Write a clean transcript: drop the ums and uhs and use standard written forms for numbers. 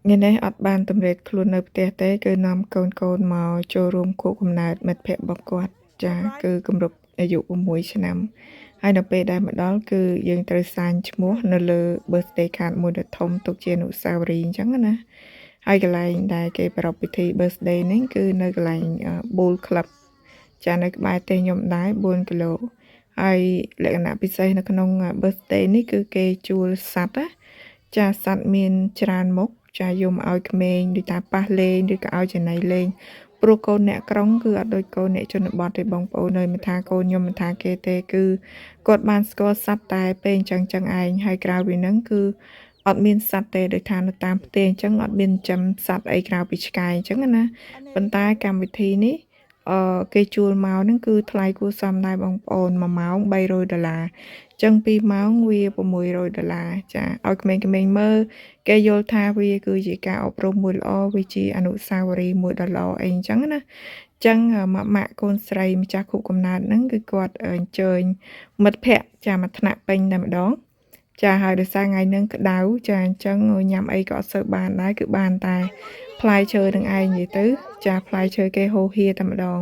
ថ្ងៃនេះអត់បានតម្រេកខ្លួននៅផ្ទះទេគឺនាំកូនមកចូលរួមខួបកំណើតមិត្តភក្តិរបស់គាត់ចាគឺគម្រប់អាយុ6ឆ្នាំហើយនៅពេលដែលមកដល់គឺយើងត្រូវសាញឈ្មោះនៅលើ birthday card មួយដ៏ធំទុកជាអនុស្សាវរីយ៍អញ្ចឹងណាហើយកន្លែងដែលគេប្រារព្ធពិធី birthday នេះគឺនៅកន្លែង Bull Club ចានៅក្បែរផ្ទះខ្ញុំដែរ4គីឡូហើយលក្ខណៈពិសេសនៅក្នុង birthday នេះគឺគេជួលសត្វណាចាសត្វមានច្រើនមុខចាយកមកឲ្យក្មេងដូចថាប៉ះលេងឬក៏ឲ្យចំណៃលេងព្រោះកូនអ្នកក្រុងគឺអត់ដូចកូនអ្នកជនបទទេបងប្អូនហើយមិនថាកូនខ្ញុំមិនថាគេទេគឺគាត់បានស្គាល់សត្វតែពេលអញ្ចឹងឯងហើយក្រៅពីហ្នឹងគឺអត់មានសត្វទេដូចថានៅតាមផ្ទះអញ្ចឹងអត់មានចិញ្ចឹមសត្វអីក្រៅពីឆ្កែអញ្ចឹងណាប៉ុន្តែកម្មវិធីនេះគេជួលមកហ្នឹងគឺថ្លៃគួរសមដែរបងប្អូន1ម៉ោង$300ចឹង2ម៉ោងវា$600ចាឲ្យក្មេងៗមើលគេយល់ថាវាគឺជាការអប់រំមួយល្អវាជាអនុស្សាវរីយ៍មួយដ៏ល្អអីអញ្ចឹងណាចឹងម៉ាក់កូនស្រីម្ចាស់ខួបកំណើតហ្នឹងគឺគាត់អញ្ជើញមិត្តភ័ក្តិចាមកថ្នាក់ពេញតែម្ដងចាហើយដោយសារថ្ងៃហ្នឹងក្តៅចាអញ្ចឹងញ៉ាំអីក៏អត់សូវបានដែរគឺបានតែផ្លែឈើនឹងឯងនិយាយទៅចាផ្លែឈើគេហូរហៀតែម្ដង